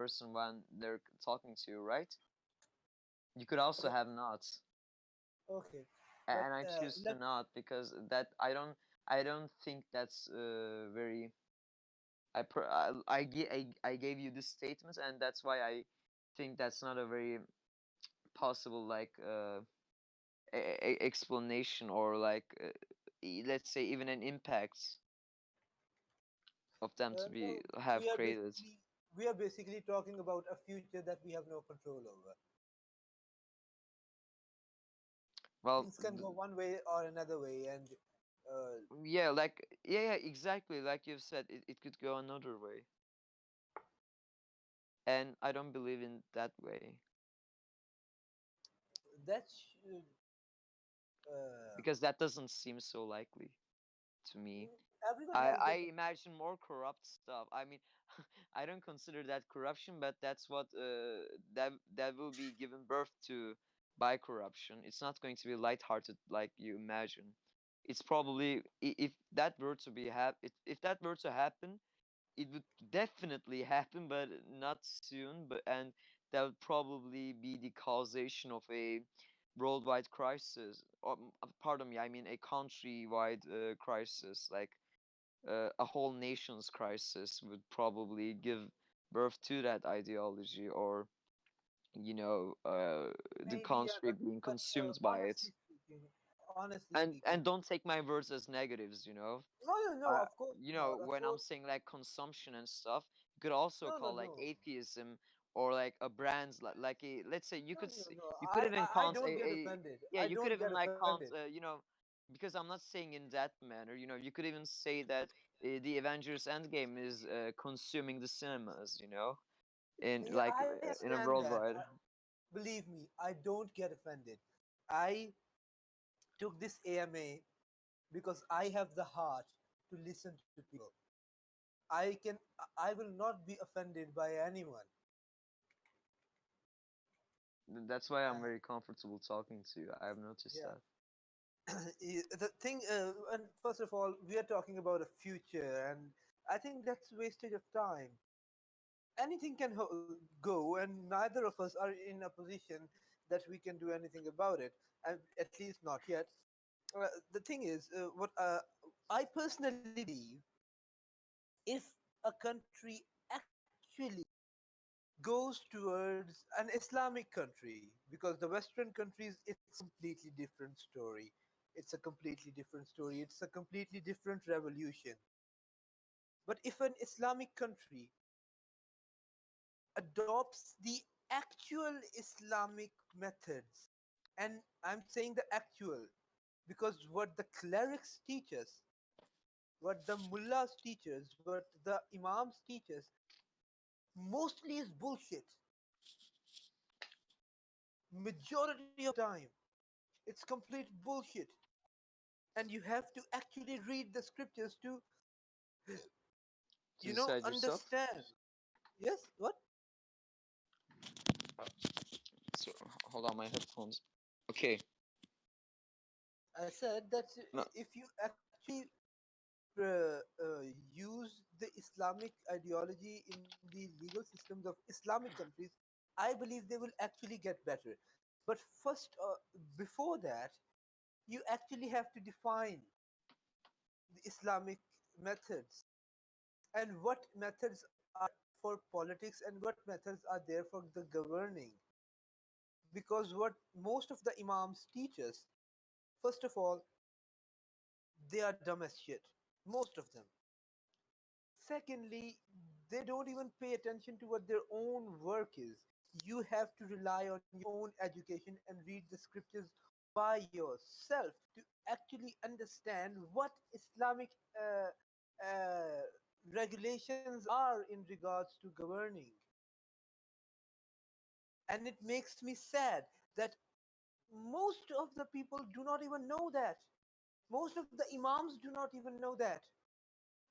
person when they're talking to you, right? You could also Okay, have not, okay, but and I choose to let not because that I don't think that's very. I gave you this statement, and that's why I think that's not a very possible like explanation or like let's say even an impact of them to be no, have we are created. basically we are basically talking about a future that we have no control over. Well, Things can go one way or another way, and uh, yeah, like yeah, exactly. Like you've said, it could go another way, and I don't believe in that way that should, uh, because that doesn't seem so likely to me. everyone I has I their. imagine more corrupt stuff. I mean, I don't consider that corruption, but that's what that will be given birth to by corruption. It's not going to be lighthearted like you imagine. It's probably if that were to be if that were to happen, it would definitely happen, but not soon. But and that would probably be the causation of a worldwide crisis. Or pardon me, I mean a countrywide crisis, like a whole nation's crisis would probably give birth to that ideology, or the Maybe, yeah, country being but consumed by it. honestly speaking, And don't take my words as negatives, you know. no, no, no, of course not. Of When I'm course, saying like consumption and stuff, you could also no, no, call like no, atheism or like a brand's like a, let's say no, no, no. you could even I count don't get offended. yeah, I you could don't even get like offended. count because I'm not saying in that manner, you could even say that the Avengers Endgame is consuming the cinemas, in Yeah, like I in a understand that. worldwide. Believe me, I don't get offended. I took this AMA because I have the heart to listen to people. I can, I will not be offended by anyone. That's why I'm Uh, very comfortable talking to you. I have noticed yeah. that. The thing, and first of all, we are talking about a future, and I think that's wastage of time. Anything can go, and neither of us are in a position that we can do anything about it, and at least not yet. The thing is, what I personally believe, if a country actually goes towards an Islamic country, because the Western countries, it's a completely different story. It's a completely different story. It's a completely different revolution. But if an Islamic country adopts the actual Islamic methods, and I'm saying the actual, because what the clerics teach us, what the mullahs teach us, what the imams teach us, mostly is bullshit. Majority of the time, it's complete bullshit. And you have to actually read the scriptures to, To decide yourself. understand. Yes, what? So hold on, my headphones. Okay. I said that No, if you actually use the Islamic ideology in the legal systems of Islamic countries, I believe they will actually get better. But first, before that, you actually have to define the Islamic methods and what methods are for politics and what methods are there for the governing. Because what most of the imams teach us, first of all, they are dumb as shit. Most of them. Secondly, they don't even pay attention to what their own work is. You have to rely on your own education and read the scriptures by yourself to actually understand what Islamic uh, regulations are in regards to governing. And it makes me sad that most of the people do not even know that. Most of the imams do not even know that.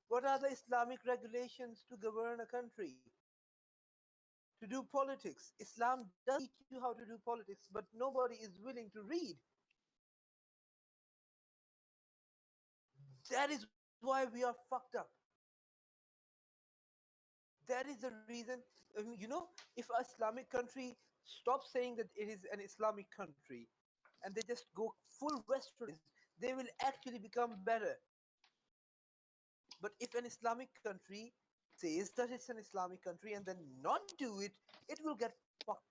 What are the Islamic regulations to govern a country? To do politics. Islam does teach you how to do politics, but nobody is willing to read. That is why we are fucked up. That is the reason. If an Islamic country stops saying that it is an Islamic country, and they just go full Westernized, they will actually become better. But if an Islamic country says that it's an Islamic country and then not do it, it will get fucked.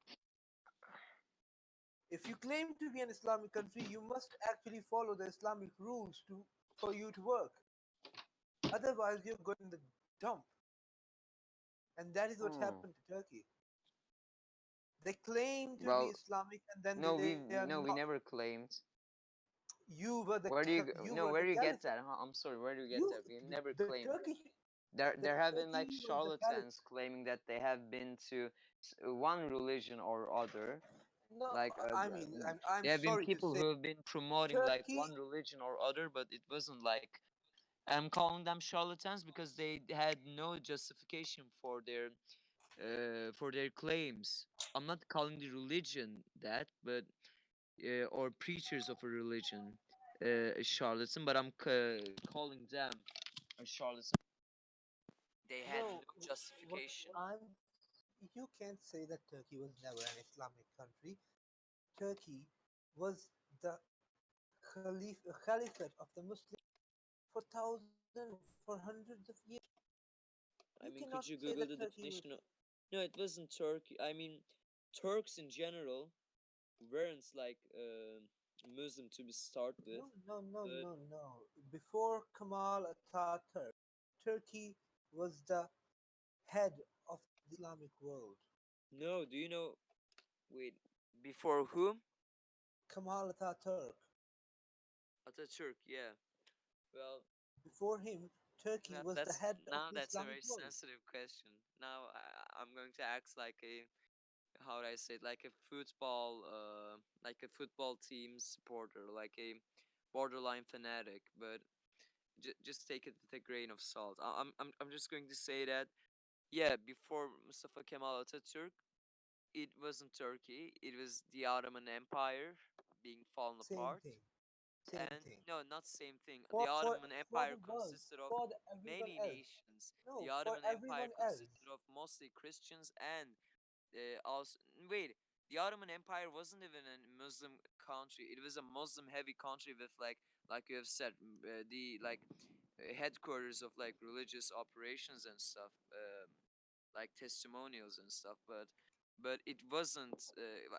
If you claim to be an Islamic country, you must actually follow the Islamic rules for you to work. Otherwise, you're going in the dump. And that is what Hmm. happened to Turkey. They claim to be Well, Islamic and then no, they are we not. no, we never claimed. You were the No, where do you get caliphate. that? Huh? I'm sorry, where do you get You that? We never the claimed. Turkish the There have been like Turkey was the charlatans caliphate. claiming that they have been to one religion or other. No, Like I mean, I'm there have been sorry to people say, who have been promoting like Turkey. one religion or other, but it wasn't like I'm calling them charlatans because they had no justification for their claims. I'm not calling the religion that, but or preachers of a religion a charlatan, but I'm calling them a charlatan. They had No, no what justification. I'm. You can't say that Turkey was never an Islamic country. Turkey was the caliphate of the Muslims for thousands, for hundreds of years. You I mean, cannot could you say Google that the Turkey was. definition of? No, it wasn't Turkey. I mean, Turks in general weren't like Muslim to be start with, No, no, no, but no, no. Before Kemal Ataturk, Turkey was the head of the Islamic world. no. Do you know? Wait, before whom? Kemal Ataturk. Atatürk. Yeah. Well, Before him, Turkey was the that's head of now the that's a Islamic very world. sensitive question. Now I'm going to act like a how would I say it, like a football team supporter, like a borderline fanatic, but just take it with a grain of salt. I'm just going to say that yeah, before Mustafa Kemal Atatürk, it wasn't Turkey. It was the Ottoman Empire being fallen Same apart. thing. Same And thing. no, not same thing. The For for Ottoman for Empire the world, consisted of for everyone many else. nations. The No, for Ottoman Empire everyone else. consisted of mostly Christians and also wait. The Ottoman Empire wasn't even a Muslim country. It was a Muslim-heavy country with like you have said, the like headquarters of like religious operations and stuff. Like testimonials and stuff, but it wasn't.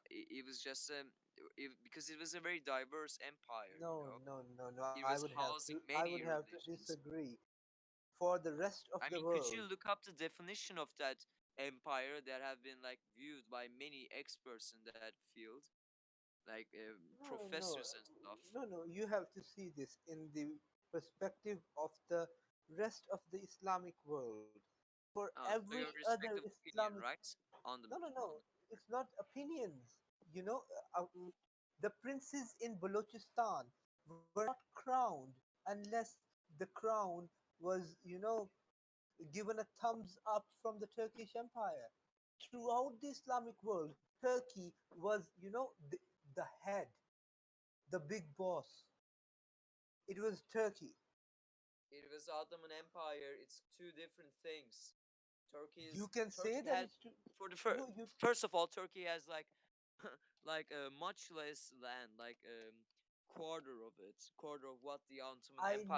It was just because it was a very diverse empire. You No, know, no, no, no. it was housing I many would have to religions. disagree. For the rest of I the mean, could world, you look up the definition of that empire that have been like viewed by many experts in that field, like no, no, professors and stuff? no. You have to see this in the perspective of the rest of the Islamic world. For So every your other respective opinion, Islamic, right? On the no, no, on no. It's not opinions. You know, the princes in Balochistan were not crowned unless the crown was, given a thumbs up from the Turkish Empire. Throughout the Islamic world, Turkey was, the head, the big boss. It was Turkey. it was Ottoman Empire. It's two different things. You can say Turkey that had it's to, for the no, you. first of all, Turkey has like like much less land, like quarter of what the Ottoman Empire had,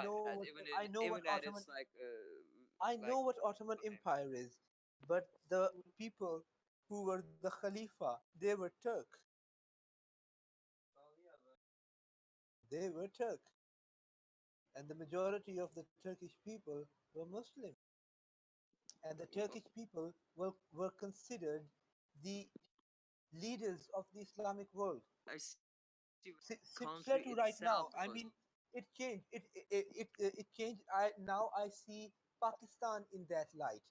I know what even at its I like know what Ottoman time. Empire is, but the people who were the Khalifa, they were Turk. Well, yeah, but They were Turk, and the majority of the Turkish people were Muslim, and the well, Turkish people were considered the leaders of the Islamic world. I see what you mean. Country Similar to right itself now. was I mean, it changed. It changed. I see Pakistan in that light.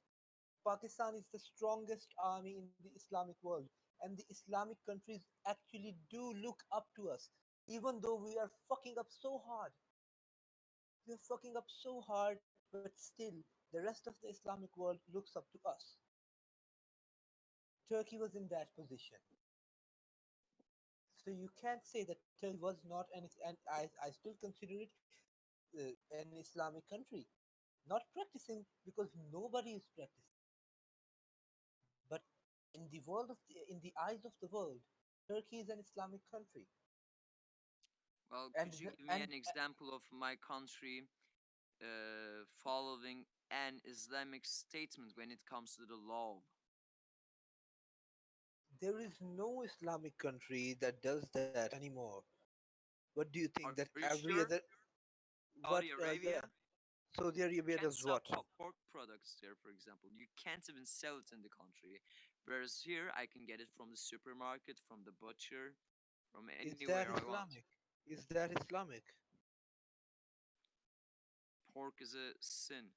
Pakistan is the strongest army in the Islamic world, and the Islamic countries actually do look up to us, even though we are fucking up so hard. We are fucking up so hard, but still, the rest of the Islamic world looks up to us. Turkey was in that position. So you can't say that Turkey was not and I still consider it an Islamic country. Not practicing because nobody is practicing. in the eyes of the world, Turkey is an Islamic country. Well, And could you give me and an example of my country following an Islamic statement when it comes to the law? there is no Islamic country that does that anymore. What do you think that Are you every sure? other what Saudi yeah, Arabia Saudi Arabia can't does sell what? pork products there, for example. You can't even sell it in the country. Whereas here, I can get it from the supermarket, from the butcher, from Is anywhere that I want. Islamic? Is that Islamic? Pork is a sin.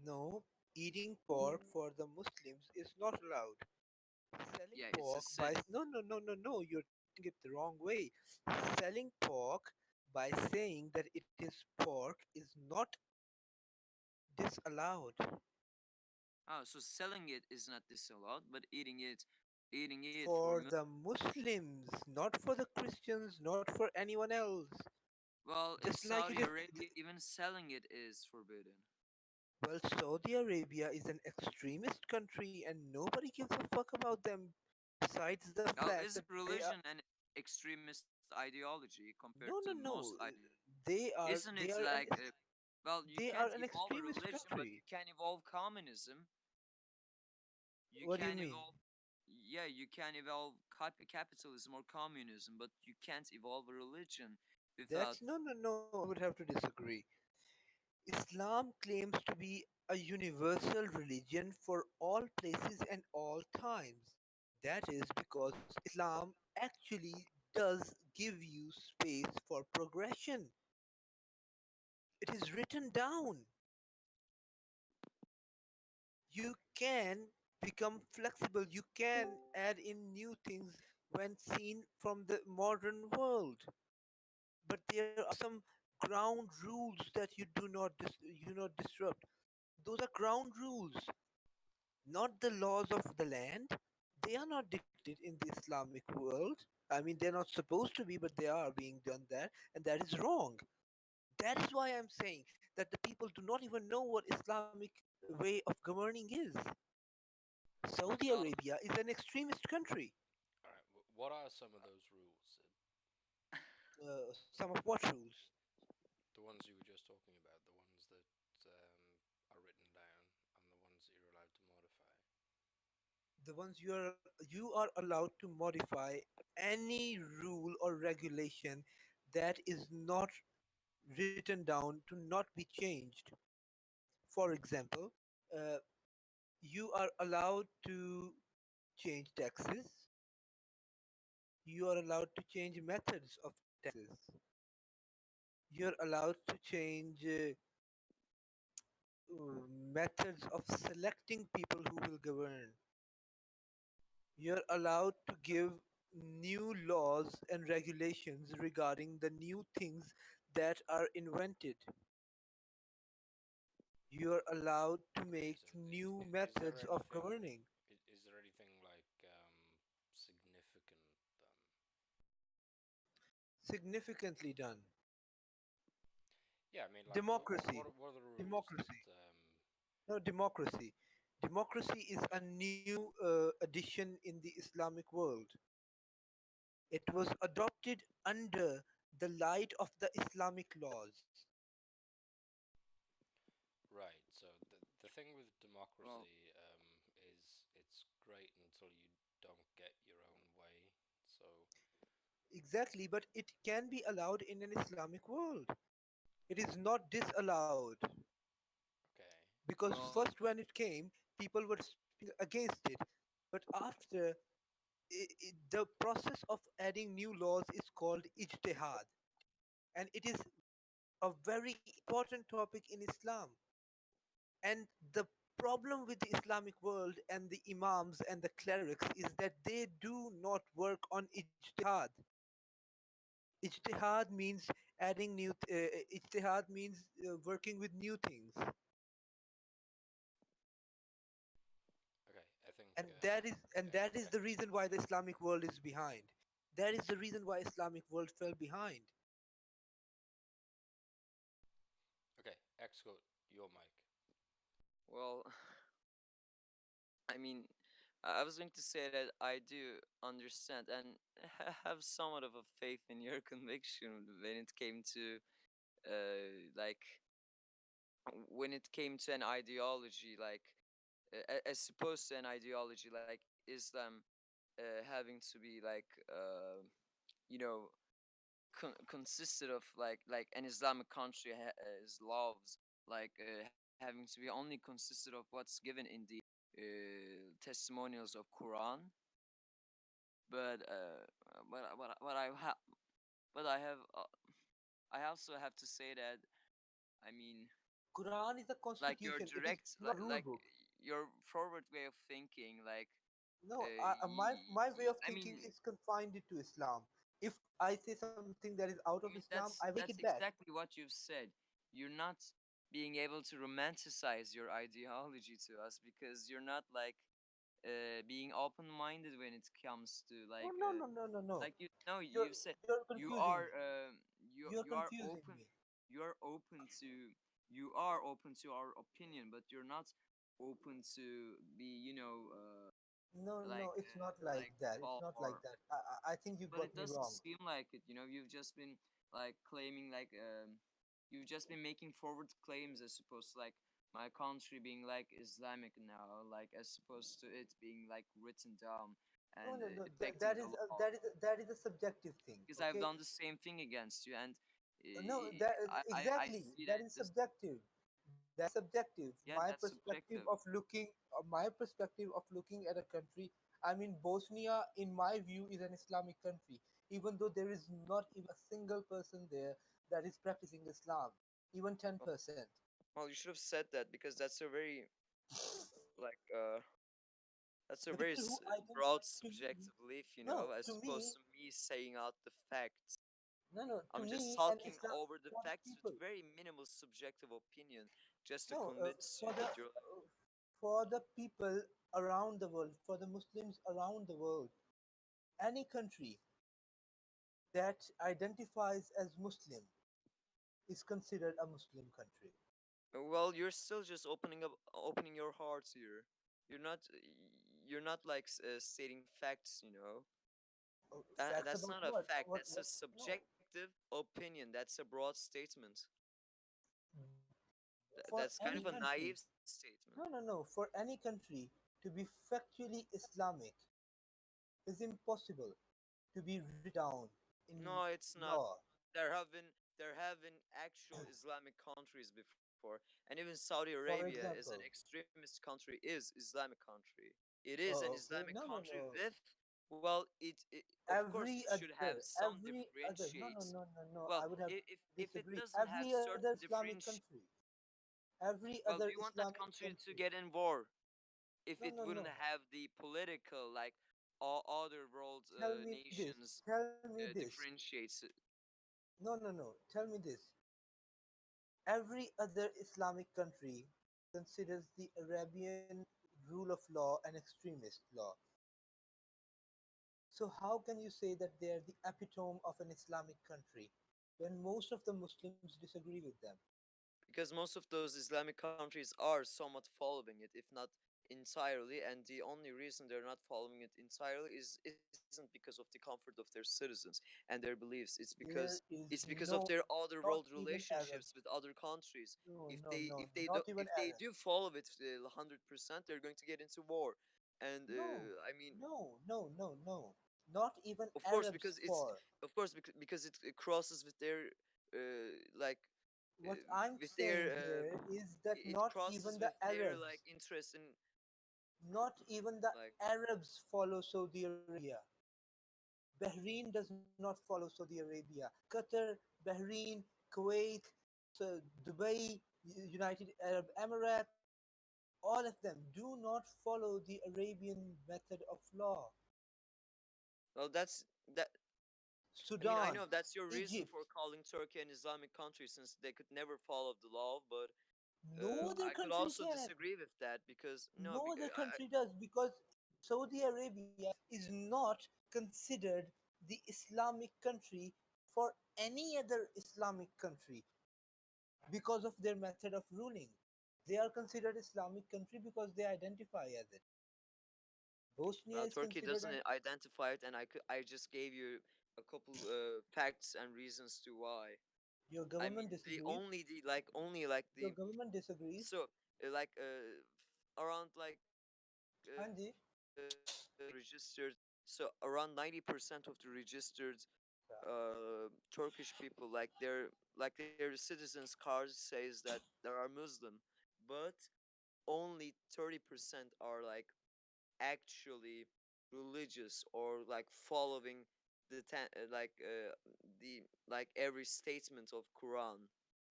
No, eating pork for the Muslims is not allowed. Selling Yeah, it's a pork by sin. no, you're taking it the wrong way. Selling pork by saying that it is pork is not disallowed. Oh, so selling it is not disallowed, but eating it for For the Muslims, not for the Christians, not for anyone else. well, in Just like it Saudi is. Arabia, even selling it is forbidden. Well, Saudi Arabia is an extremist country and nobody gives a fuck about them besides the Now, fact is that they are. religion an extremist ideology compared No, to no, most no. Isn't it like, They are an well, you they can't are an evolve a extremist religion, but you country. can evolve communism. You What do you can mean? evolve, yeah, you can evolve capitalism or communism, but you can't evolve a religion without. That's no. I would have to disagree. Islam claims to be a universal religion for all places and all times. That is because Islam actually does give you space for progression. It is written down. You can become flexible, you can add in new things when seen from the modern world. But there are some ground rules that you not disrupt. Those are ground rules, not the laws of the land. They are not dictated in the Islamic world. I mean, they're not supposed to be, but they are being done there, and that is wrong. That is why I'm saying that the people do not even know what Islamic way of governing is. Saudi Well, Arabia is an extremist country. All right. What are some of those rules, Sid? Some of what rules? The ones you were just talking about, the ones that are written down, and the ones that you're allowed to modify. The ones you are allowed to modify any rule or regulation that is not written down to not be changed. For example, uh, you are allowed to change taxes. You are allowed to change methods of taxes. You're allowed to change methods of selecting people who will govern. You're allowed to give new laws and regulations regarding the new things that are invented. You're allowed to make new Is there methods of anything? governing, Is there anything like significant done? significantly done. Yeah, I mean, like, Democracy. what are the rules that Democracy. No, democracy. Democracy is a new addition in the Islamic world. It was adopted under the light of the Islamic laws. right? So the thing with well, democracy is it's great until you don't get your own way. So Exactly, but it can be allowed in an Islamic world. It is not disallowed okay, because well, first when it came, people were speaking against it. But after the process of adding new laws is called ijtihad, and it is a very important topic in Islam. And the problem with the Islamic world and the imams and the clerics is that they do not work on ijtihad. Ijtihad means ijtihad means working with new things, okay. I think and that is okay, the reason why the Islamic world is behind. That is the reason why Islamic world fell behind. okay. Xcode, your mic. well. I mean, I was going to say that I do understand and have somewhat of a faith in your conviction when it came to like when it came to an ideology like as opposed to an ideology like Islam having to be like you know consisted of like an Islamic country has laws like having to be only consisted of what's given in the testimonials of Quran. But but I have I also have to say that I mean Quran is a like your constitution. It is direct not a rule like book. your forward way of thinking like No, my way of I thinking mean is confined to Islam. If I say something that is out of I mean, Islam, I make it that's back. exactly what you've said. You're not being able to romanticize your ideology to us because you're not like being open-minded when it comes to No, no, no, no, no, no. like you know You're you've said you're you confusing are me. You're you are confusing open me. you are open to you are open to our opinion, but you're not open to be No, no, it's not like like that. It's fall not like or that. I think you but got it me doesn't wrong. seem like it. You've just been like claiming like you've just been making forward claims as opposed to like my country being like Islamic now, like as opposed to it being like written down No, and no, no. affecting That the is law. that is a subjective thing. Because I've Okay. done the same thing against you, and No, that I exactly. see That that is this subjective. That's subjective. yeah that's subjective. My perspective of looking at a country. I mean, Bosnia, in my view, is an Islamic country, even though there is not even a single person there that is practicing Islam, even Well, 10%. well, you should have said that because that's a very like that's a The very people who broad identify to me, subjective belief, no, as to opposed me, to me saying out the facts. no, no, to I'm just me, an talking Islam over the for the facts with people. very minimal subjective opinion just to No, convince you that you're like, for the people around the world, for the Muslims around the world, any country that identifies as Muslim is considered a Muslim country. well, you're still just opening your heart here. You're not like stating facts, Facts that's about not a what? fact. That's a What? No. subjective opinion. That's a broad statement. For That's kind any of a country, naive statement. no, no, no. For any country to be factually Islamic is impossible to be written down in No, it's not. law. There have been actual Islamic countries before, and even Saudi For Arabia as an example, extremist country is Islamic country. It is an okay, Islamic no, no, country no. with well, it of course it should have some Every other, no, no, differentiates. no, no, no. Well, I would have if it disagreed. doesn't have Every other certain Islamic differenti country, every well, do other you want that Islamic country to country. get in war if No, it no, wouldn't no. have the political like all other world Tell me this. nations Tell me this. differentiates it? No, no, no. Tell me this. Every other Islamic country considers the Arabian rule of law an extremist law. So how can you say that they are the epitome of an Islamic country when most of the Muslims disagree with them? Because most of those Islamic countries are somewhat following it, if not entirely, and the only reason they're not following it entirely isn't because of the comfort of their citizens and their beliefs. There It's is because of their no, other world not even relationships with Arabs. other countries. No, If no, they no, if they do not even if they Arabs. do follow it 100%, they're going to get into war. And No, I mean, no, no, no, no. Not even of course, Arabs because it's for. because it crosses with their like What I'm with saying their here is that it not crosses even the with their like Arabs, interest in not even the like Arabs follow Saudi Arabia. Bahrain does not follow Saudi Arabia. Qatar, Bahrain, Kuwait, so Dubai, United Arab Emirates, all of them do not follow the Arabian method of law. well that's that I mean I Sudan, know that's your reason for Egypt, calling Turkey an Islamic country since they could never follow the law, but no other I could country also can. disagree with that because no No other country does because Saudi Arabia is not considered the Islamic country for any other Islamic country because of their method of ruling. They are considered Islamic country because they identify as it. Bosnia Well, is Turkey considered doesn't an identify it, and I just gave you a couple facts and reasons to why. your I government mean, the disagrees. only the like only like Your the government disagrees. so like around like Hanji. registered, so around 90% of the registered Turkish people, like their citizens cards says that they are Muslim, but only 30% are like actually religious or like following the like every statement of Quran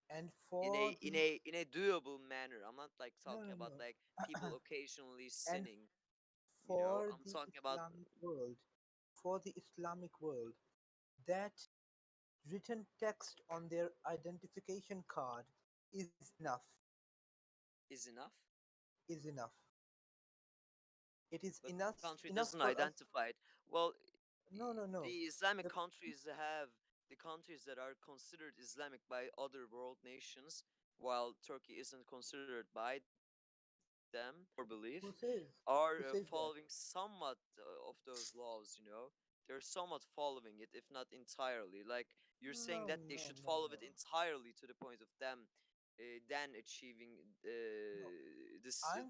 And in for a the doable manner. I'm not like no talking no about no like people occasionally and sinning. for I'm the talking about Islamic world, for the Islamic world, that written text on their identification card is enough. is enough, Is enough. It is but the country enough doesn't for us. identify it. Well, No, no, no. the Islamic The countries have the countries that are considered Islamic by other world nations, while Turkey isn't considered by them for their core who belief, says are who says that? following somewhat of those laws. They're somewhat following it, if not entirely. Like you're saying No, that they no, should no, follow no, it entirely to the point of them then achieving no. this the I'm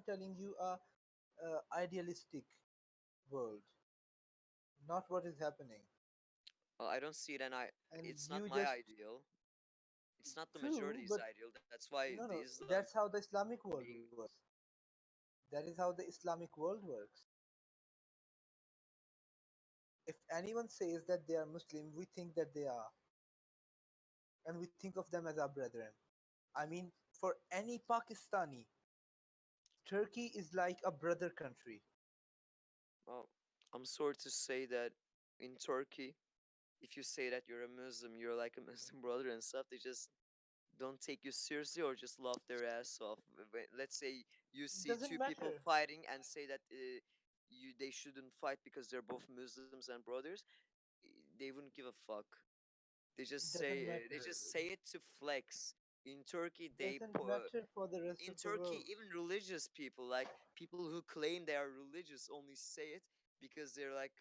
telling you a idealistic world, not what is happening. I don't see it, and And it's not you my just ideal. It's not the true, majority's but ideal. That's why no, the no. Islam That's how the Islamic world being works. That is how the Islamic world works. If anyone says that they are Muslim, we think that they are, and we think of them as our brethren. I mean, for any Pakistani, Turkey is like a brother country. well, I'm sorry to say that in Turkey, if you say that you're a Muslim, you're like a Muslim brother and stuff, they just don't take you seriously or just laugh their ass off. Let's say you see Doesn't two people matter. fighting and say that they shouldn't fight because they're both Muslims and brothers, they wouldn't give a fuck. Doesn't They matter. just say it to flex. In Turkey, Doesn't matter for the rest in of the Turkey, world. even religious people, like people who claim they are religious, only say it because they're like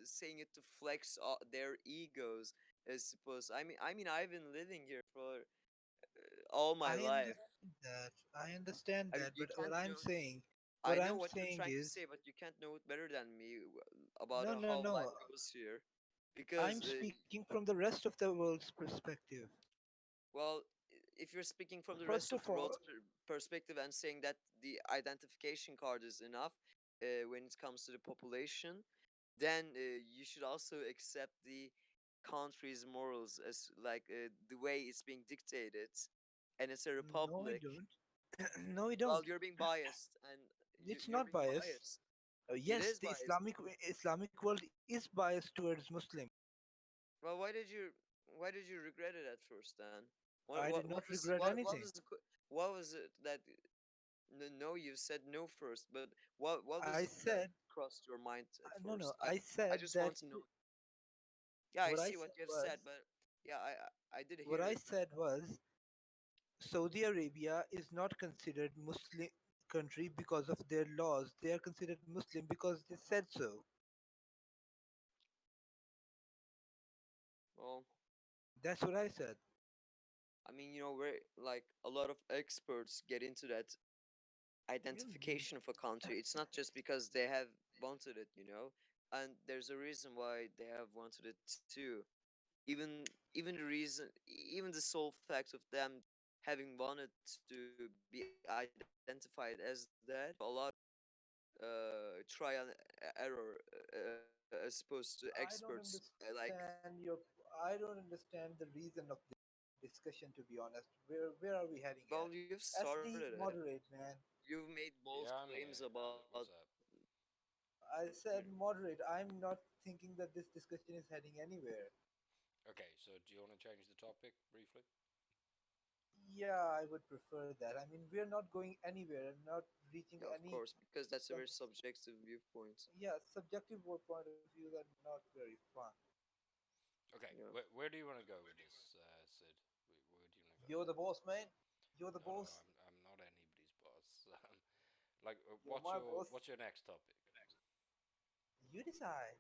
saying it to flex their egos. I suppose. I mean, I've been living here for all my I life. understand that. I understand I mean, that. you But what can't I'm know. saying, what I know I'm what you're saying trying to is, say, but you can't know it better than me about no, no, how life no. goes here, I'm because speaking from the rest of the world's perspective. well, if you're speaking from the First rest of of the all, world's perspective and saying that the identification card is enough when it comes to the population, then you should also accept the country's morals as like the way it's being dictated, and it's a no, we republic. don't. No, we Well, don't. you're being biased, and It's you're not being biased. biased. It Yes, is the biased. Islamic world is biased towards Muslim. Well, why did you regret it at first then? What I did what not what was regret what anything. was the what was it that no, you said no first, but what I was it that said crossed your mind at no, no. first? I I I said just that want to know. Yeah, I what I see said what you have said, was but yeah, I did what hear I it. said was Saudi Arabia is not considered Muslim country because of their laws. They are considered Muslim because they said so. Well, That's what I said. I mean, where like a lot of experts get into that You, identification of a country. It's not just because they have wanted it, and there's a reason why they have wanted it too. Even the reason, even the sole fact of them having wanted to be identified as that involves a lot of trial and error as opposed to I don't experts like. understand your. I don't understand the reason of this discussion. To be honest, where are we heading at? Well, you've started SD, it. moderate, man. You've made bold Yeah, I'm claims here. about. What's up? I said moderate. I'm not thinking that this discussion is heading anywhere. Okay, so do you want to change the topic briefly? Yeah, I would prefer that. I mean, we're not going anywhere. I'm not reaching Yeah, of any. course, because that's a Some, very subjective viewpoint. yeah, subjective point of views are not very fun. Okay, Yeah. where do you want to go with this, Sid? Where do you want to go? You're the boss, man. You're the No, no, boss. I'm not anybody's boss. Like, You're my boss. what's your next topic? You decide.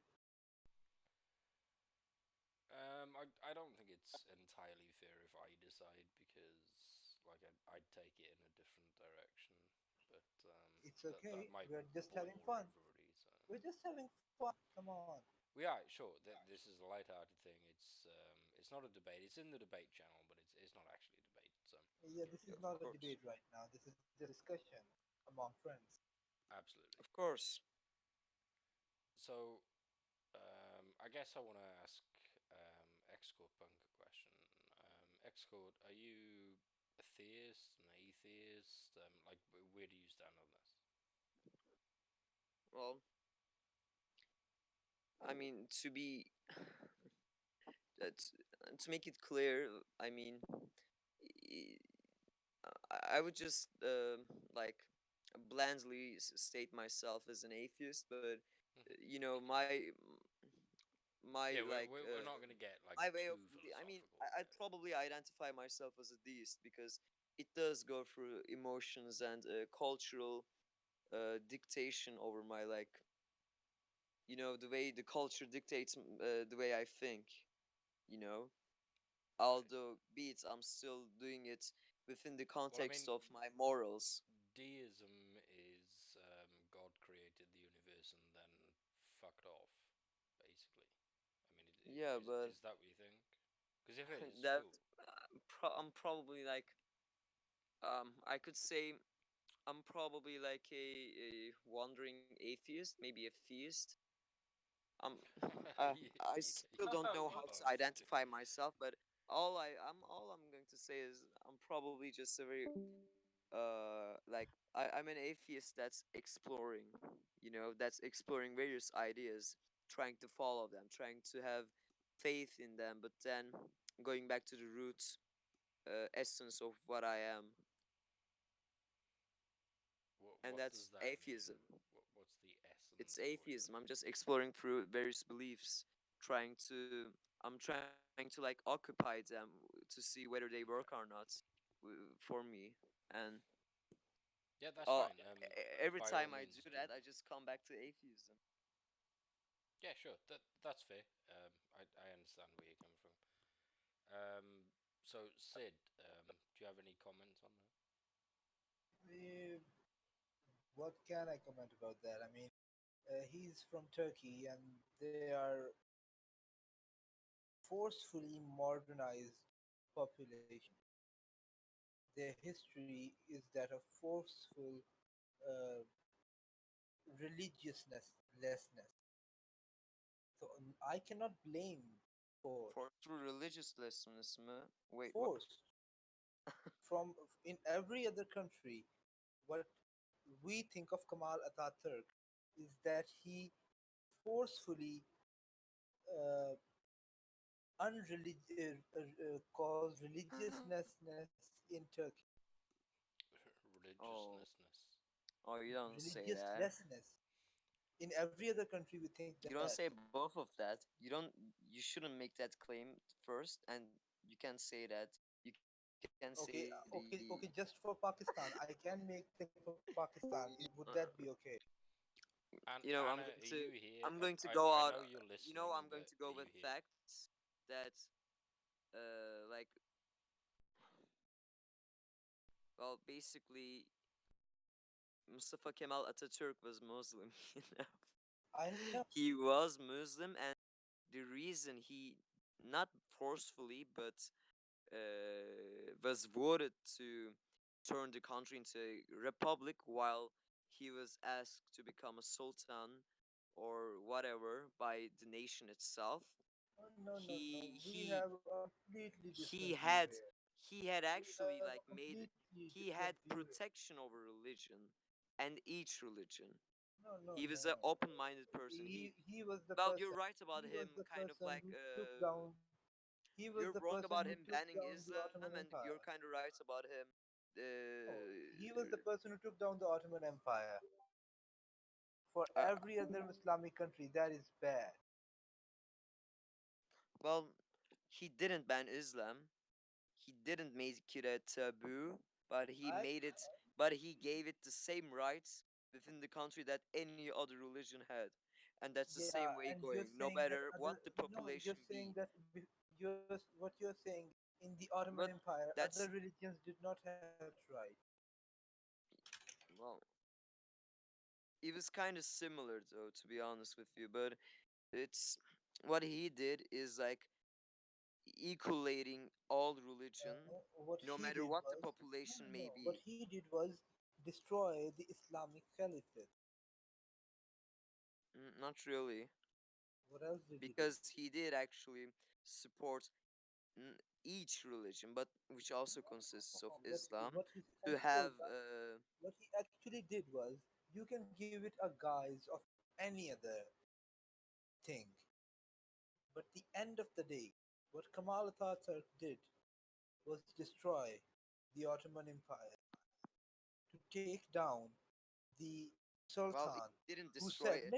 I don't think it's entirely fair if I decide because like I'd take it in a different direction, but It's that okay. might We're just having bore fun. everybody. So We're just having fun. Come on. we are sure that this is a light-hearted thing. It's not a debate. It's in the debate channel, but it's not actually a debate. So Yeah, this is Of not a course. debate right now. This is just a discussion among friends. absolutely. Of course. So I guess I want to ask Xcode Punk a question. Xcode, are you a theist, an atheist? Like, where do you stand on this? Well, I mean, to make it clear, I mean, i- I would just like blandly state myself as an atheist, but Mhm. my Yeah, like we're not gonna get like my way of too I mean, philosophical. I'd probably identify myself as a deist because it does go through emotions and cultural dictation over my like the way the culture dictates the way I think. You know, Right. although be it I'm still doing it within the Well, I mean, context of my morals. deism is God created the universe and then fucked off, basically. I mean, Yeah, but is that what you think? Because if it is, that cool. I'm probably like I could say I'm probably like a wandering atheist, maybe a theist. Um, I still don't know how to Both, dude. identify myself, but all I'm going to say is I'm probably just a very like I'm an atheist that's exploring, that's exploring various ideas, trying to follow them, trying to have faith in them, but then going back to the roots essence of what I am, and What that's does that mean? atheism. What's the It's essence of what you atheism. are? I'm just exploring through various beliefs, trying to I'm trying to like occupy them to see whether they work or Okay. not for me. And Yeah, that's fine. every By all time I means, do do. that, I just come back to atheism. Yeah, sure. That's fair. I understand where you're coming from. So Sid, do you have any comments on that? Eh, what can I comment about that? I mean, he's from Turkey, and they are forcefully modernized population. Their history is that of forceful uh, religiousness lessness. So I cannot blame for For through religious lessons, wait, what? forced from in every other country. What we think of Kemal Ataturk is that he forcefully uh, caused religiousness in Turkey. Oh, Religiousness. oh, you don't say that. Religiousness. In every other country, we think You that. don't say both of that. You shouldn't make that claim first, and you can say that. You can say the Okay. Just for Pakistan, I can make the claim for Pakistan. Would that be okay? And I'm Anna, going are to you here? go I out. know you're listening, I'm going but to go are with you here? facts that like well basically Mustafa Kemal Ataturk was Muslim. I know. He was Muslim, and the reason he not forcefully but was voted to turn the country into a republic while he was asked to become a sultan or whatever by the nation itself. Oh, no, no, no. he We he have a completely he different view had here. he had We have actually a like made completely he different had view here. protection over religion and each religion. No, no, He no, was an no. open-minded person. He was the Well, you're person. right about He him was the kind of person like who took down. He was you're the wrong person about who him took banning down the Islam, Ottoman and you're Empire. kind of right about him No, uh, he was the person who took down the Ottoman Empire. For uh, every other Islamic country, that is bad. well, he didn't ban Islam. He didn't make it a taboo, but he I made it. But he gave it the same rights within the country that any other religion had, and that's the Yeah, same way and you're going, no saying that matter other what the no, you're population saying be. that what you're saying in the Ottoman But Empire, other that's, religions did not have that right. well, it was kind of similar though, to be honest with you. But it's, what he did is like equalating all religion, What no he matter did what the was population may what be. he did was destroy the Islamic Caliphate. Not really, What else did he do? because he did actually support each religion, but which also consists of But Islam, what he to controlled, have what he actually did was, you can give it a guise of any other thing, but the end of the day, what Kamal Ataturk did was destroy the Ottoman Empire, to take down the well, he Sultan, didn't who destroy said, it.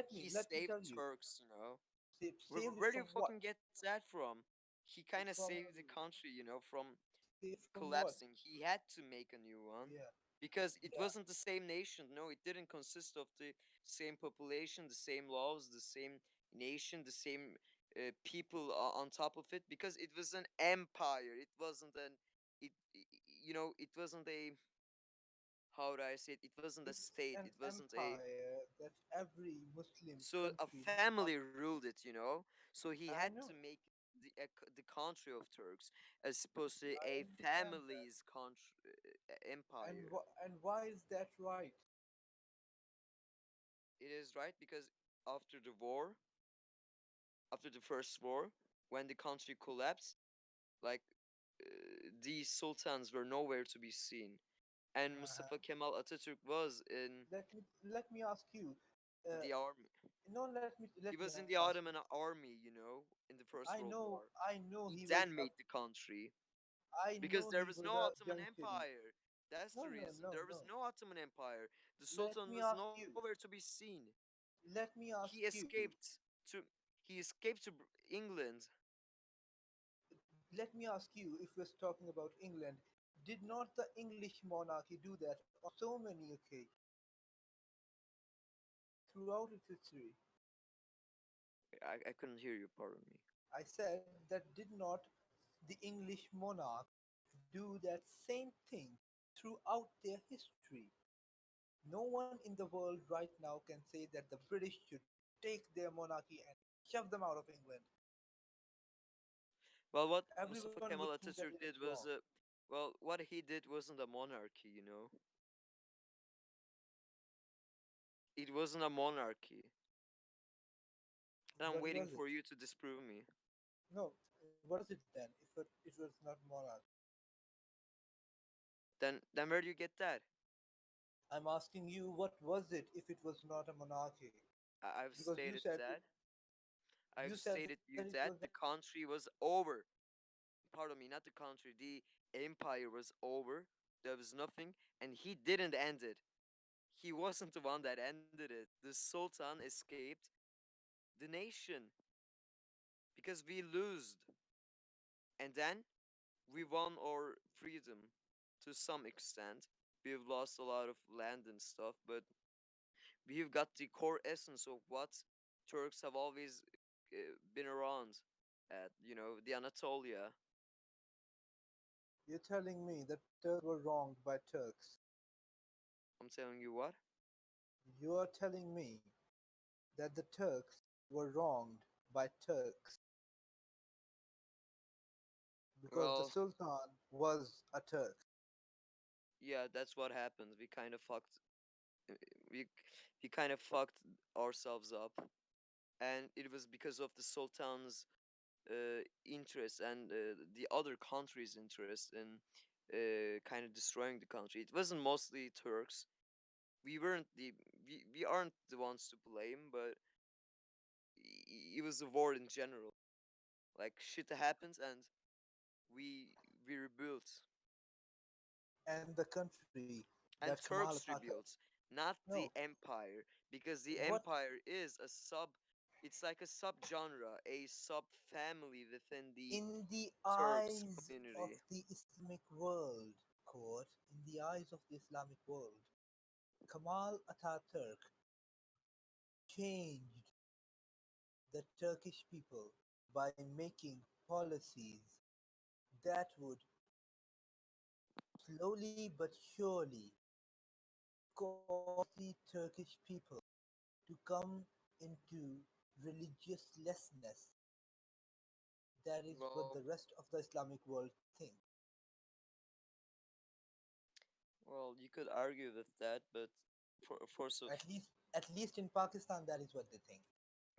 He let me saved tell you, Turks, you know. saved it Where do from you fucking what? get that from? He kind of From saved the country, you know, from saved from what? collapsing. He had to make a new one Yeah, because it yeah. wasn't the same nation. No, it didn't consist of the same population, the same laws, the same nation, the same people on top of it, because it was an empire. It wasn't an, you know, it wasn't a, how would I say it? It wasn't a It's state. an It wasn't a, empire that every Muslim so a country family must. ruled it, you know. So he had I to know, make the country of Turks as opposed to I a understand that. family's country, empire. And why is that right? It is right because after the war, after the first war, when the country collapsed, like these sultans were nowhere to be seen, and Uh-huh. Mustafa Kemal Atatürk was in Let me ask you. Uh, the army. no, He let me was in the ask you. Ottoman army, you know, in the First World War. I know He he was then a. made the country I because know there he was was no a Ottoman Janshiri. Empire. That's the No, no, reason. no, There was no. no Ottoman Empire. The Let Sultan me was ask you. nowhere to be seen. Let me He ask you. escaped to England. Let me ask you. If we're talking about England, did not the English monarchy do that on so many occasions throughout its history? I couldn't hear you. Pardon me. I said that did not the English monarch do that same thing throughout their history? No one in the world right now can say that the British should take their monarchy and shove them out of England. Well, what Mustafa Everyone would Kemal think that it Atatürk is did wrong. was, well, what he did wasn't a monarchy. You know, it wasn't a monarchy. And I'm What waiting was for it? you to disprove me. No, what is it then? If it was not monarch, Then where do you get that? I'm asking you, what was it if it was not a monarchy? I've Because stated that. I've you said stated that to it you was that the country was over. Pardon me, not the country. The empire was over. There was nothing, and he didn't end it. He wasn't the one that ended it. The Sultan escaped the nation because we lost, and then we won our freedom to some extent. We've lost a lot of land and stuff, but we've got the core essence of what Turks have always been around at, you know, the Anatolia. you're telling me that Turks were wronged by Turks. I'm telling you what? You are telling me that the Turks were wronged by Turks because the Well, Sultan was a Turk. yeah, that's what happened. Uh, we we kind of fucked ourselves up, and it was because of the Sultan's interest and the other countries' interest in kind of destroying the country. It wasn't mostly Turks. We weren't the we aren't the ones to blame, but it was the war in general. Like shit happens, and we rebuilt, And the country that and Kamal Turks Atatürk. rebuilt, not No, the empire, because the what empire is a sub. It's like a subgenre, a sub family within the in the Turks eyes of community. the Islamic world, court, in the eyes of the Islamic world, Kemal Atatürk changed the Turkish people by making policies that would slowly but surely cause the Turkish people to come into religiousness. That is what Well, the rest of the Islamic world think. well, you could argue with that, but for so At least in Pakistan, that is what they think.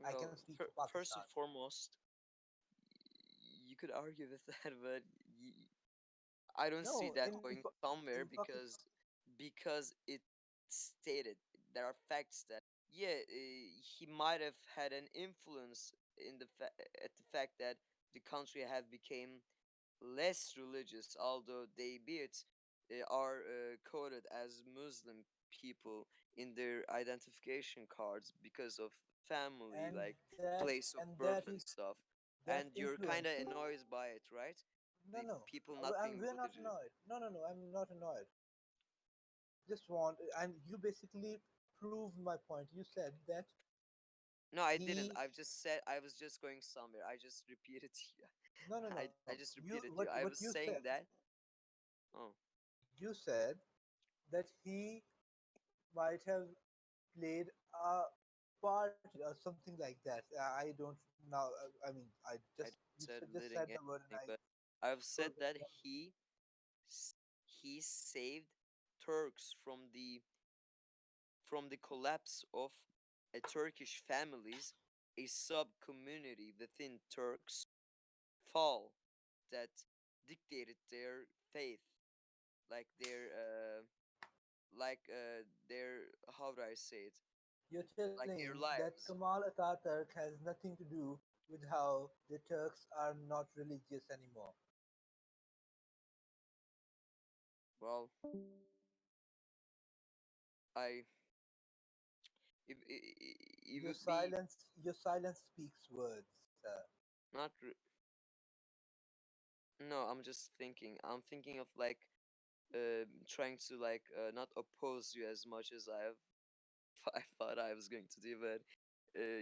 I well, can speak for first and Pakistan. foremost, you could argue with that, but I don't see No, that going somewhere in Pakistan. because it's stated. There are facts that yeah, he might have had an influence in at the fact that the country have become less religious, although they be it are coded as Muslim people in their identification cards because of family, and like that place of and birth that and is stuff. that And you're kind of influences. annoyed by it, right? No, The no, people not being we're not religious. annoyed. No, I'm not annoyed. Just want, and you basically proved my point. You said that No, I didn't. he. I've just said I was just going somewhere. I just repeated to you. No. I You just what repeated you. what I you was said. saying that. Oh, You said that he might have played a part in it or something like that. I don't now. I mean, I I just you said just leading said the word and anything, I but I've said forgot. that s- he saved Turks from the collapse of a Turkish families, a sub community within Turks fall that dictated their faith, like their how do I say it, You're like their telling that lives. Kemal Ataturk has nothing to do with how the Turks are not religious anymore. Well, I it would be Your silence speaks words, sir. not. No, I'm just thinking. I'm thinking of like trying to like not oppose you as much as I thought I was going to do, but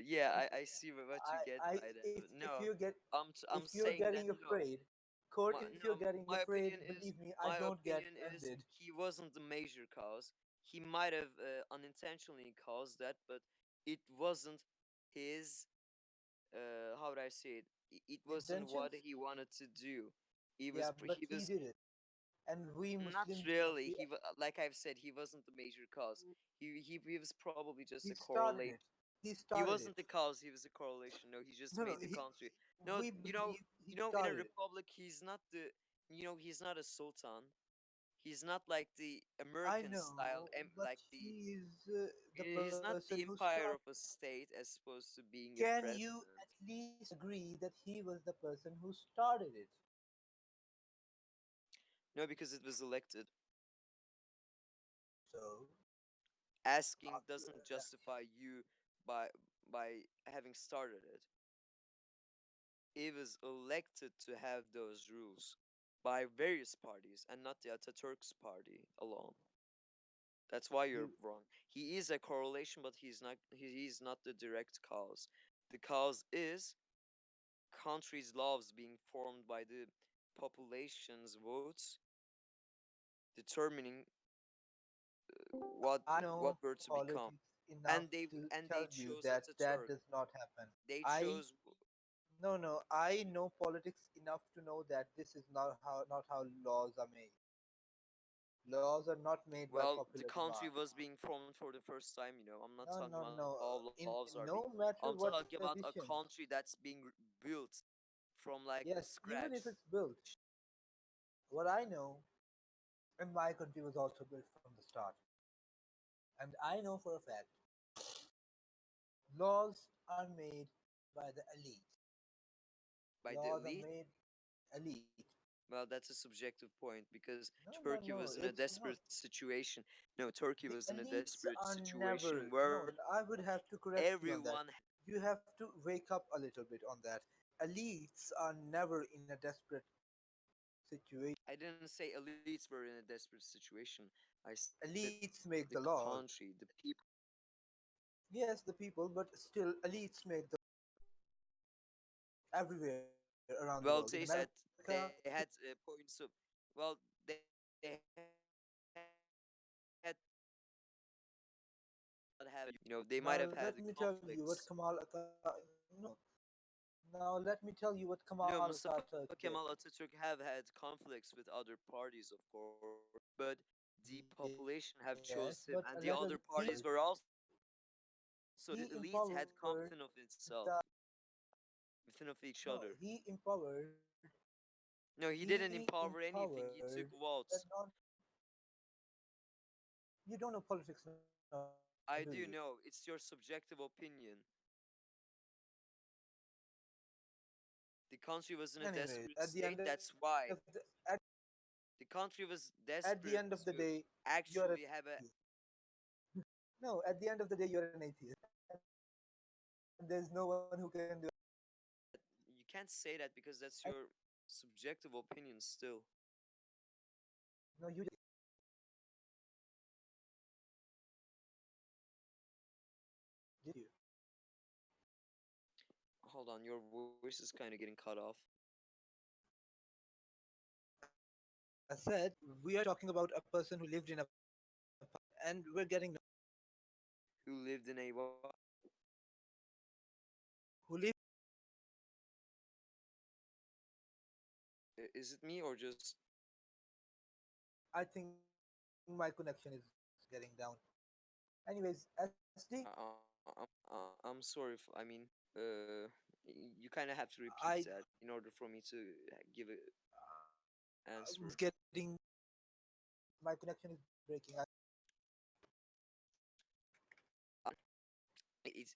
yeah, I see what you get I by that. But if no, you get I'm if you're saying that getting no. afraid, Court, My if you're no, getting afraid, believe me, I my don't get opinion is offended. he wasn't the major cause. He might have unintentionally caused that, but it wasn't his. How would I say it? It wasn't what Intentions? he wanted to do. Yeah, He but he was did it. And we not Muslims, really. Like I've said, he wasn't the major cause. He was probably just he a started correlate. it. He He started wasn't it. the cause. He was a correlation. No, he just No, made the country. No, we believe he in a started it. republic, he's not the. He's not a sultan. He's not like the I American style, know, but like the. he is the He's person not who the started. empire of a state as opposed to being a Can you at president. least agree that he was the person who started it? No, because it was elected. So, Asking after doesn't election, justify you by having started it. It was elected to have those rules by various parties and not the Ataturk's party alone. That's why you're you, wrong. He is a correlation, but he's not the direct cause. The cause is countries' laws being formed by the population's votes, determining I know what were to become. politics enough to And they tell you chose that that Ataturk. does not happen. They I chose no, I know politics enough to know that this is not how laws are made. Laws are not made by well, the popular country demand. was being formed for the first time. I'm not No, talking no, about no. how laws are being. No matter I'm what talking about a traditions. country that's being built from like Yes, even if scratch. it's built, what I know, and my country was also built from the start. And I know for a fact, laws are made by the elite. By the Laws are elite. made elite. Well, that's a subjective point because Turkey No. was in a It's not. desperate situation. No, Turkey The was in a elites desperate are situation never. where No, I would have to correct you on that. everyone. You have to wake up a little bit on that. Elites are never in a desperate I didn't say elites were in a desperate situation. I said the Elites make the country, the laws. people. Yes, the people, but still, elites make the everywhere around the world. In Well, America, they said they had points of. Well, they had not have. They might have now had let me tell you what conflicts. Kamal Atta. No, now let me tell you what Kamal Mustafa Ataturk did. Kemal Atatürk have had conflicts with other parties, of course, but the population have Yes, but chose him, let and me the tell other you, parties were also the elites had confidence of he itself, empowered within of each other. no, No, he he didn't empower anything. He empowered took the votes. non. You don't know politics now, do you? I do know. It's your subjective opinion. The country was in a Anyways, desperate state. That's why the country was at the desperate end of the to day, you're an actually have a. atheist. No, at the end of the day, you're an atheist, and there's no one who can do anything about it. You can't say that because And that's your subjective opinion still. no, you just did you? Hold on, your voice is kind of getting cut off. I said we are talking about a person who lived in a past, and we're getting Who lived in a what? who lived. Is it me or just? I think my connection is getting down. Anyways, SD, I'm sorry. I mean, you kind of have to repeat I that in order for me to give an answer. was getting my connection is breaking. It's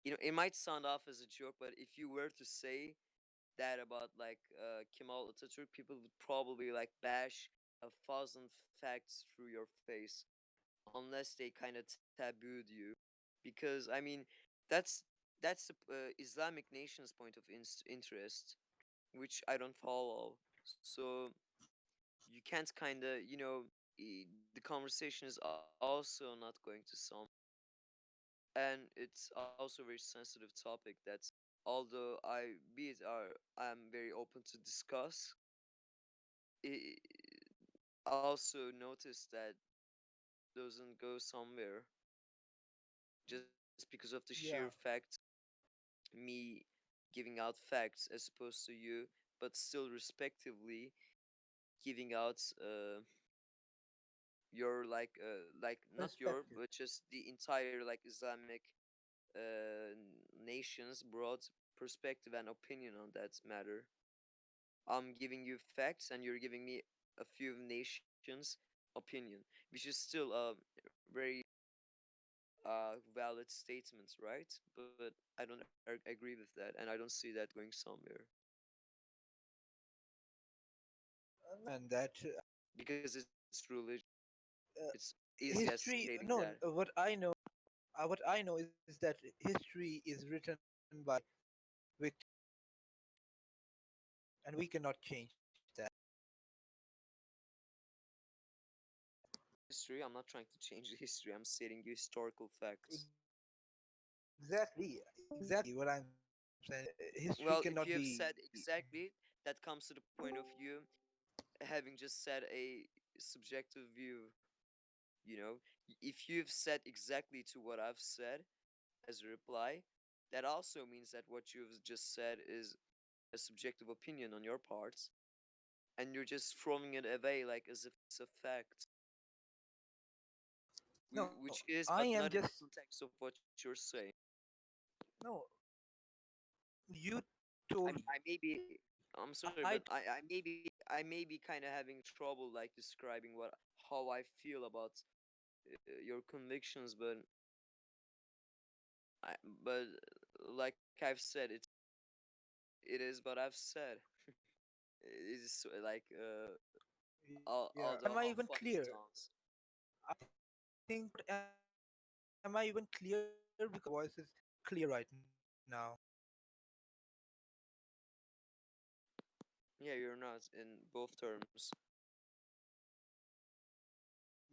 it might sound off as a joke, but if you were to say that about like Kemal Atatürk, people would probably like bash 1,000 facts through your face unless they kind of tabooed you, because I mean that's that's the Islamic nation's point of interest, which I don't follow. So you can't kind of the conversation is also not going to some, and it's also a very sensitive topic that although I be it are I'm very open to discuss, I also notice that doesn't go somewhere just because of the sheer Yeah, fact me giving out facts as opposed to you, but still respectively giving out your like not your perspective. but just the entire like Islamic nation's broad perspective and opinion on that matter. I'm giving you facts and you're giving me a few nations' opinion, which is still a very valid statement, right? But I don't agree with that, and I don't see that going somewhere No, I understand that. because it's religion. It's easy as History. stating No, that. what I know is that history is written by victims, and we cannot change that. History. I'm not trying to change the history. I'm stating you historical facts. Exactly what I'm saying. History Well, if cannot you have be. said exactly, that comes to the point of you having just said a subjective view. If you've said exactly to what I've said as a reply, that also means that what you've just said is a subjective opinion on your part, and you're just throwing it away like as if it's a fact, No, which is, I but am not in the just context of what you're saying. no. You I told mean, me. I may be, I'm sorry, but I I may be kind of having trouble like describing how I feel about your convictions, but like I've said, it is what I've said. It is like yeah. although Am how I even funny it clear? sounds. I think. Am I even clear? Because my voice is clear right now. Yeah, you're not in both terms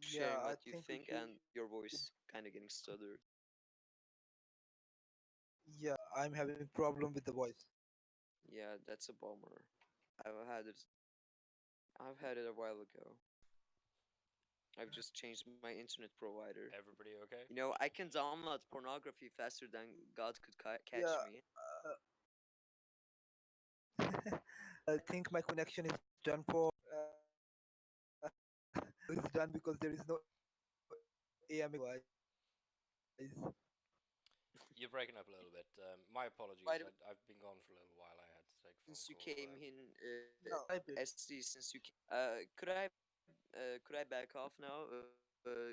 sharing Yeah, what I you think we think, should. and your voice kind of getting stuttered. Yeah, I'm having problem with the voice. Yeah, that's a bummer. I've had it. I've had it a while ago. I've just changed my internet provider. Everybody okay? You know, I can download pornography faster than God could catch Yeah, me. I think my connection is done for. It's done because there is no AMA connection otherwise. You're breaking up a little bit. My apologies. By the I've been gone for a little while. I had to take a phone since you call. came in, No, type it. SD, since you could I back off now?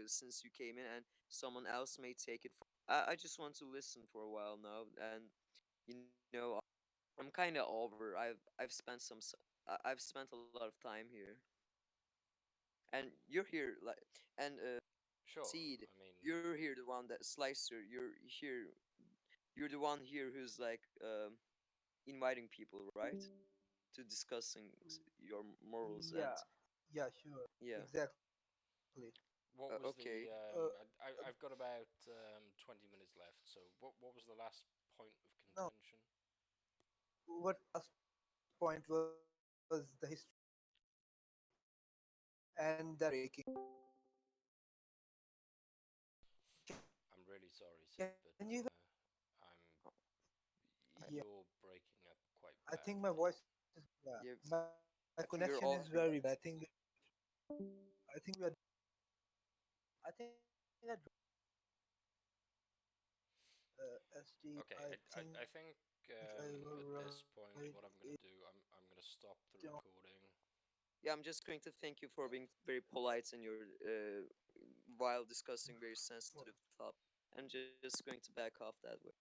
Since you came in and someone else may take it. I just want to listen for a while now, and you know, I'm kind of over. I've spent I've spent a lot of time here, and you're here like, and Sure. Seed, I mean, you're here the one that Slicer. You're the one here who's like inviting people, right? To discussing your morals and Yeah, yeah, sure, yeah. exactly. what was the? Uh, I've got about 20 minutes left. So what was the last point of no, contention? what last point was the history and that breaking. I'm really sorry, Can Sid, you? but I'm Yeah, you're breaking up quite I think my badly. voice is. Yeah, Yeah, my connection is I think very we're bad. all here. I think we are. I think I dropped. SD. Okay, I think I think I at will this point, write what I'm gonna it do, I'm gonna stop the down. recording. Yeah, I'm just going to thank you for being very polite in your while discussing very sensitive topic. I'm just going to back off that way.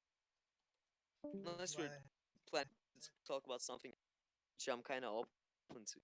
Unless you're My planning to talk about something which I'm kind of open to.